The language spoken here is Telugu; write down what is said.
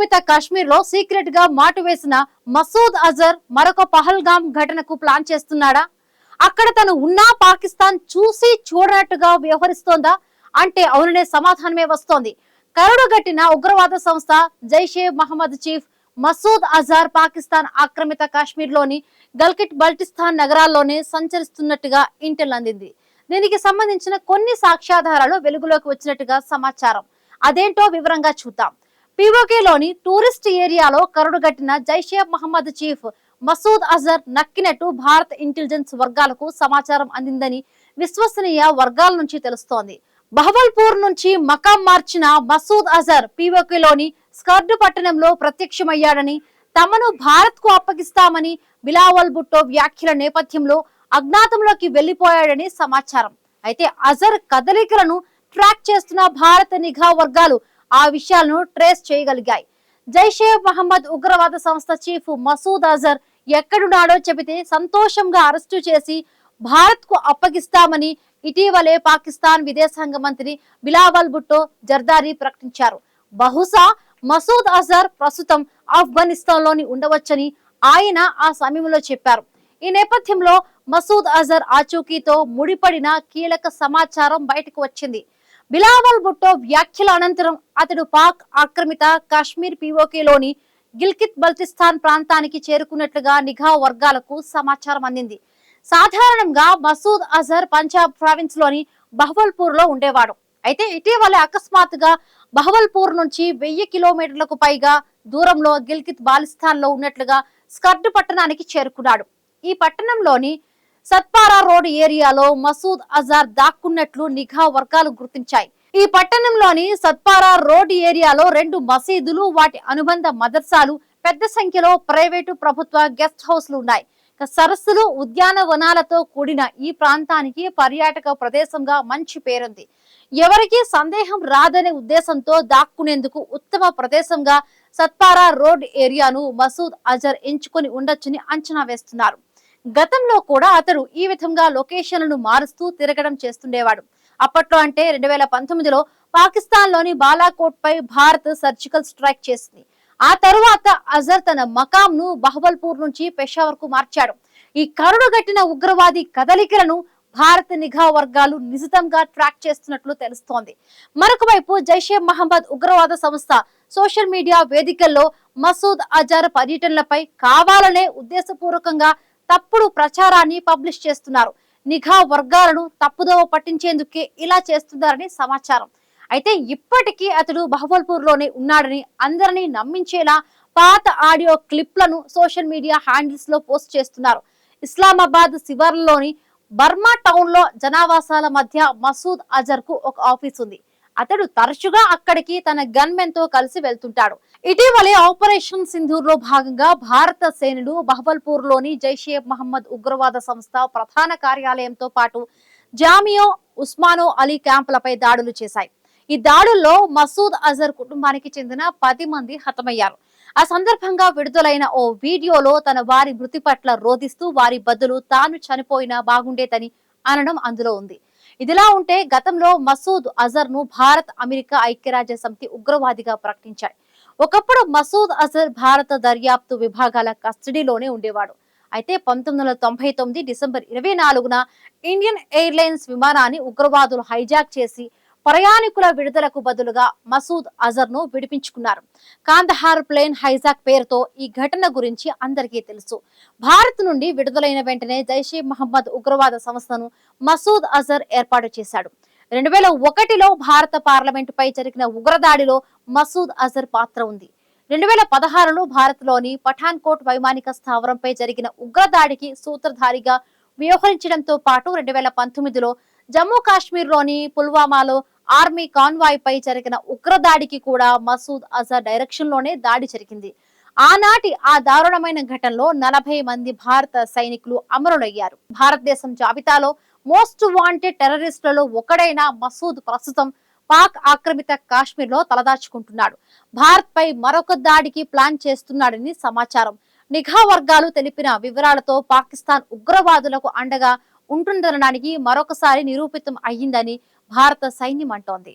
ఆక్రమిత కాశ్మీర్ లో సీక్రెట్ గా మాటు వేసిన మసూద్ అజర్ మరొక పహల్గామ్ ఘటనకు ప్లాన్ చేస్తున్నాడా? అక్కడ తను ఉన్నా పాకిస్తాన్ చూసి చూడనట్టుగా వ్యవహరిస్తోందా అంటే అవుననే సమాధానమే వస్తోంది. కరుడుగట్టిన ఉగ్రవాద సంస్థ జైషే మహమ్మద్ చీఫ్ మసూద్ అజర్ పాకిస్తాన్ ఆక్రమిత కాశ్మీర్ లోని గల్గిట్ బల్టిస్తాన్ నగరాల్లోనే సంచరిస్తున్నట్టుగా ఇంటెల్ అందింది. దీనికి సంబంధించిన కొన్ని సాక్ష్యాధారాలు వెలుగులోకి వచ్చినట్టుగా సమాచారం. అదేంటో వివరంగా చూద్దాం. పీఓకేలోని టూరిస్ట్ ఏరియాలో కరుడుగట్టిన జైషే మహమ్మద్ చీఫ్ మసూద్ అజర్ నక్కినట్టు భారత ఇంటెలిజెన్స్ వర్గాలకు సమాచారం అందిందని విశ్వసనీయ వర్గాల నుంచి తెలుస్తోంది. బహవల్పూర్ నుంచి మకాం మార్చిన మసూద్ అజర్ పీఓకేలోని స్కర్డ్ పట్టణంలో ప్రత్యక్షమయ్యాడని, తమను భారత్ కు అప్పగిస్తామని బిలావల్ భుట్టో వ్యాఖ్యల నేపథ్యంలో అజ్ఞాతంలోకి వెళ్లిపోయాడని సమాచారం. అయితే అజర్ కదలికలను ట్రాక్ చేస్తున్న భారత నిఘా వర్గాలు ఆ విషయాలను ట్రేస్ చేయగలిగాయి. జైషే మహమ్మద్ ఉగ్రవాద సంస్థ చీఫ్ మసూద్ అజర్ ఎక్కడున్నాడో చెబితే సంతోషంగా అరెస్టు చేసి భారత్ కు అప్పగిస్తామని ఇటీవలే పాకిస్తాన్ విదేశాంగ మంత్రి బిలావల్ భుట్టో జర్దారీ ప్రకటించారు. బహుశా మసూద్ అజర్ ప్రస్తుతం ఆఫ్ఘనిస్తాన్ లోని ఉండవచ్చని ఆయన ఆ సమయంలో చెప్పారు. ఈ నేపథ్యంలో మసూద్ అజర్ ఆచూకీతో ముడిపడిన కీలక సమాచారం బయటకు వచ్చింది. బిలావల్ భుట్టో వ్యాఖ్యల అనంతరం అతడు పాక్ ఆక్రమిత కాశ్మీర్ పీఓకేలోని గిల్గిట్ బల్టిస్తాన్ ప్రాంతానికి చేరుకున్నట్లుగా నిఘా వర్గాలకు సమాచారం అందింది. సాధారణంగా మసూద్ అజర్ పంజాబ్ ప్రావిన్స్ లోని బహవల్పూర్ లో ఉండేవాడు. అయితే ఇటీవల అకస్మాత్తుగా బహవల్పూర్ నుంచి 1000 కిలోమీటర్లకు పైగా దూరంలో గిల్గిట్ బాలిస్తాన్ లో ఉన్నట్లుగా స్కర్డ్ పట్టణానికి చేరుకున్నాడు. ఈ పట్టణంలోని సత్పారా రోడ్ ఏరియాలో మసూద్ అజర్ దాక్కున్నట్లు నిఘా వర్గాలు గుర్తించాయి. ఈ పట్టణంలోని సత్పారా రోడ్ ఏరియాలో 2 మసీదులు, వాటి అనుబంధ మదర్సాలు, పెద్ద సంఖ్యలో ప్రైవేటు ప్రభుత్వ గెస్ట్ హౌస్లు ఉన్నాయి. సరస్సులు, ఉద్యానవనాలతో కూడిన ఈ ప్రాంతానికి పర్యాటక ప్రదేశంగా మంచి పేరుంది. ఎవరికీ సందేహం రాదనే ఉద్దేశంతో దాక్కునేందుకు ఉత్తమ ప్రదేశంగా సత్పారా రోడ్ ఏరియాను మసూద్ అజర్ ఎంచుకొని ఉండొచ్చని అంచనా వేస్తున్నారు. గతంలో కూడా అతడు ఈ విధంగా లొకేషన్లను మారుస్తూ తిరగడం చేస్తుండేవాడు. అప్పట్లో అంటే 2019లో పాకిస్తాన్ లోని బాలాకోట్ పై భారత్ సర్జికల్ స్ట్రైక్ చేసింది. ఆ తరువాత అజర్ తన మకాం ను బహవల్పూర్ నుంచి పెషావర్ కు మార్చాడు. ఈ కరుడుగట్టిన ఉగ్రవాది కదలికలను భారత నిఘా వర్గాలు నిశితంగా ట్రాక్ చేస్తున్నట్లు తెలుస్తోంది. మరొక వైపు జైషే మహమ్మద్ ఉగ్రవాద సంస్థ సోషల్ మీడియా వేదికల్లో మసూద్ అజర్ పర్యటనలపై కావాలనే ఉద్దేశపూర్వకంగా తప్పుడు ప్రచారాన్ని పబ్లిష్ చేస్తున్నారు. నిఘా వర్గాలను తప్పుదోవ పట్టించేందుకే ఇలా చేస్తున్నారని సమాచారం. అయితే ఇప్పటికీ అతడు బహవల్పూర్ లోనే ఉన్నాడని అందరినీ నమ్మించేలా పాత ఆడియో క్లిప్లను సోషల్ మీడియా హ్యాండిల్స్ లో పోస్ట్ చేస్తున్నారు. ఇస్లామాబాద్ శివార్లలోని బర్మా టౌన్ లో జనావాసాల మధ్య మసూద్ అజర్ కు ఒక ఆఫీస్ ఉంది. అతడు తరచుగా అక్కడికి తన గన్మెన్ తో కలిసి వెళ్తుంటాడు. ఇటీవలే ఆపరేషన్ సింధూర్ లో భాగంగా భారత సేనలు బహవల్పూర్ లోని జైషే మహమ్మద్ ఉగ్రవాద సంస్థ ప్రధాన కార్యాలయంతో పాటు జామియా ఉస్మానో అలీ క్యాంపులపై దాడులు చేశాయి. ఈ దాడుల్లో మసూద్ అజర్ కుటుంబానికి చెందిన 10 మంది హతమయ్యారు. ఆ సందర్భంగా విడుదలైన ఓ వీడియోలో తన వారి మృతి పట్ల రోధిస్తూ వారి బదులు తాను చనిపోయినా బాగుండేదని అనడం అందులో ఉంది. ఇదిలా ఉంటే గతంలో మసూద్ అజర్ ను భారత్, అమెరికా ఐక్యరాజ్య సమితి ఉగ్రవాదిగా ప్రకటించాయి. ఒకప్పుడు మసూద్ అజర్ భారత దర్యాప్తు విభాగాల కస్టడీలోనే ఉండేవాడు. అయితే 1999 డిసెంబర్ 24న ఇండియన్ ఎయిర్లైన్స్ విమానాన్ని ఉగ్రవాదులు హైజాక్ చేసి ప్రయాణికుల విడుదలకు బదులుగా మసూద్ అజర్ ను విడిపించుకున్నారు. కాందహార్ ప్లేన్ హైజాక్ పేరుతో ఈ ఘటన గురించి అందరికీ తెలుసు. భారత్ నుండి విడుదలైన వెంటనే జైషే మహమ్మద్ ఉగ్రవాద సంస్థను మసూద్ అజర్ ఏర్పాటు చేశాడు. 2001లో భారత పార్లమెంటుపై జరిగిన ఉగ్రదాడిలో మసూద్ అజర్ పాత్ర ఉంది. 2016లో భారత్ లోని పఠాన్ కోట్ వైమానిక స్థావరంపై జరిగిన ఉగ్రదాడికి సూత్రధారిగా వ్యవహరించడంతో పాటు 2019లో జమ్మూ కాశ్మీర్ లోని పుల్వామాలో ఆర్మీ కాన్వాయ్ పై జరిగిన ఉగ్రదాడికి కూడా మసూద్ అజర్ డైరెక్షన్ లోనే దాడి జరిగింది. ఆనాటి ఆ దారుణమైన ఘటనలో 40 మంది భారత సైనికులు అమరులయ్యారు. భారతదేశం జాబితాలో మోస్ట్ వాంటెడ్ టెర్రరిస్టులలో ఒకడైన మసూద్ ప్రస్తుతం పాక్ ఆక్రమిత కాశ్మీర్ లో తలదాచుకుంటున్నాడు. భారత్ పై మరొక దాడికి ప్లాన్ చేస్తున్నాడని సమాచారం. నిఘా వర్గాలు తెలిపిన వివరాలతో పాకిస్తాన్ ఉగ్రవాదులకు అండగా ఉంటుందనడానికి మరొకసారి నిరూపితం అయ్యిందని భారత సైన్యం అంటోంది.